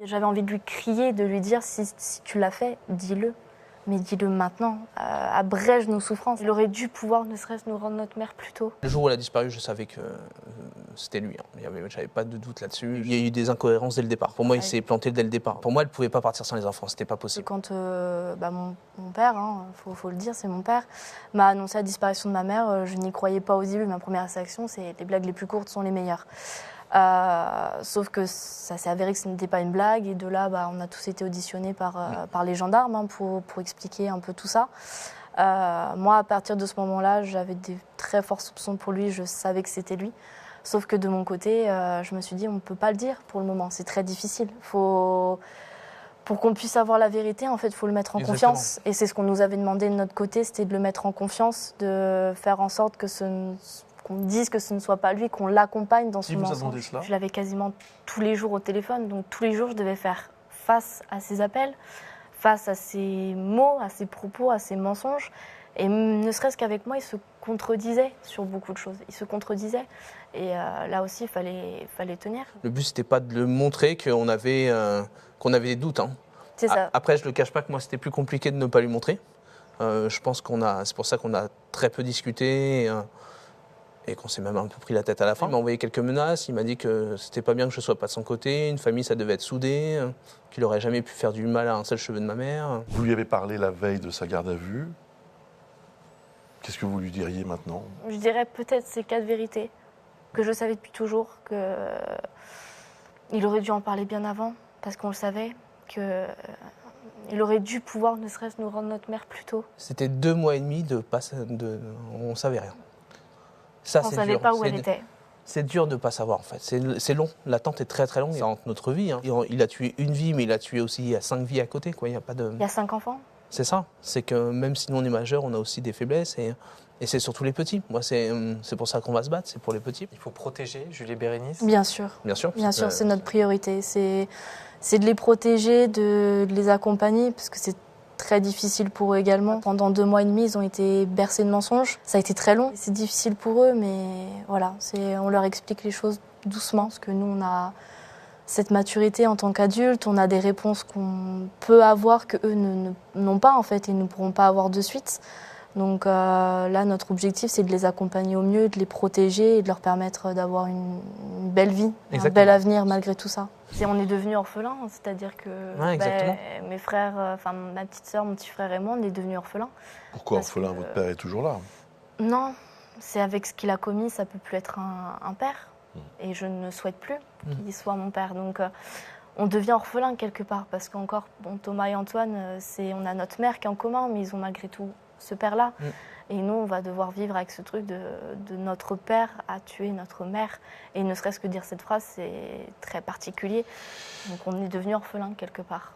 J'avais envie de lui crier, de lui dire si tu l'as fait, dis-le. Mais dis-le maintenant, abrège nos souffrances. Il aurait dû pouvoir ne serait-ce nous rendre notre mère plus tôt. Le jour où elle a disparu, je savais que c'était lui. J'avais pas de doute là-dessus. Il y a eu des incohérences dès le départ. Pour moi, il s'est planté dès le départ. Pour moi, elle ne pouvait pas partir sans les enfants, c'était pas possible. Quand mon père, faut le dire, c'est mon père, m'a annoncé la disparition de ma mère, je n'y croyais pas au début. Ma première réaction, c'est les blagues les plus courtes sont les meilleures. Sauf que ça s'est avéré que ce n'était pas une blague et de là on a tous été auditionnés par les gendarmes pour expliquer un peu tout ça. Moi à partir de ce moment-là j'avais des très forts soupçons pour lui, je savais que c'était lui. Sauf que de mon côté je me suis dit on ne peut pas le dire pour le moment, c'est très difficile. Pour qu'on puisse avoir la vérité, en fait, il faut le mettre en confiance. Et c'est ce qu'on nous avait demandé de notre côté, c'était de le mettre en confiance, de faire en sorte que qu'on dise que ce ne soit pas lui, qu'on l'accompagne dans son mensonge. Je l'avais quasiment tous les jours au téléphone, donc tous les jours je devais faire face à ses appels, face à ses mots, à ses propos, à ses mensonges. Et ne serait-ce qu'avec moi, il se contredisait sur beaucoup de choses. Il se contredisait. Et là aussi, il fallait tenir. Le but, c'était pas de le montrer qu'on avait des doutes. Hein. C'est ça. Après, je ne le cache pas que moi, c'était plus compliqué de ne pas lui montrer. Je pense c'est pour ça qu'on a très peu discuté. Et qu'on s'est même un peu pris la tête à la fin. Il m'a envoyé quelques menaces, il m'a dit que c'était pas bien que je sois pas de son côté, une famille ça devait être soudé, qu'il aurait jamais pu faire du mal à un seul cheveu de ma mère. Vous lui avez parlé la veille de sa garde à vue. Qu'est-ce que vous lui diriez maintenant? Je dirais peut-être ces 4 vérités que je savais depuis toujours, qu'il aurait dû en parler bien avant, parce qu'on le savait, qu'il aurait dû pouvoir ne serait-ce nous rendre notre mère plus tôt. C'était 2 mois et demi on savait rien. Ça, on ne savait pas où elle était. C'est dur de ne pas savoir en fait. C'est long, l'attente est très très longue. Ça rentre notre vie. Hein. Il a tué une vie, mais il a tué aussi 5 vies à côté. Quoi. Il y a 5 enfants. C'est ça. C'est que même si nous on est majeurs, on a aussi des faiblesses et c'est surtout les petits. Moi, c'est pour ça qu'on va se battre, c'est pour les petits. Il faut protéger Julie Bérénice. Bien sûr. Bien sûr. Bien sûr, c'est notre priorité. C'est de les protéger, de les accompagner, parce que c'est très difficile pour eux également. Pendant 2 mois et demi, ils ont été bercés de mensonges. Ça a été très long. C'est difficile pour eux, mais voilà, on leur explique les choses doucement, parce que nous, on a cette maturité en tant qu'adultes, on a des réponses qu'on peut avoir que eux n'ont pas en fait et ne pourront pas avoir de suite. Donc là, notre objectif, c'est de les accompagner au mieux, de les protéger et de leur permettre d'avoir une belle vie, un bel avenir malgré tout ça. On est devenus orphelins, c'est-à-dire que mes frères, ma petite sœur, mon petit frère et moi, on est devenus orphelins. Pourquoi orphelin? Votre père est toujours là? Non, c'est avec ce qu'il a commis, ça peut plus être un père. Et je ne souhaite plus qu'il soit mon père. Donc on devient orphelin quelque part, parce qu'encore, Thomas et Antoine, on a notre mère qui est en commun, mais ils ont malgré tout ce père-là. Et nous, on va devoir vivre avec ce truc de notre père a tué notre mère. Et ne serait-ce que dire cette phrase, c'est très particulier. Donc on est devenu orphelin quelque part.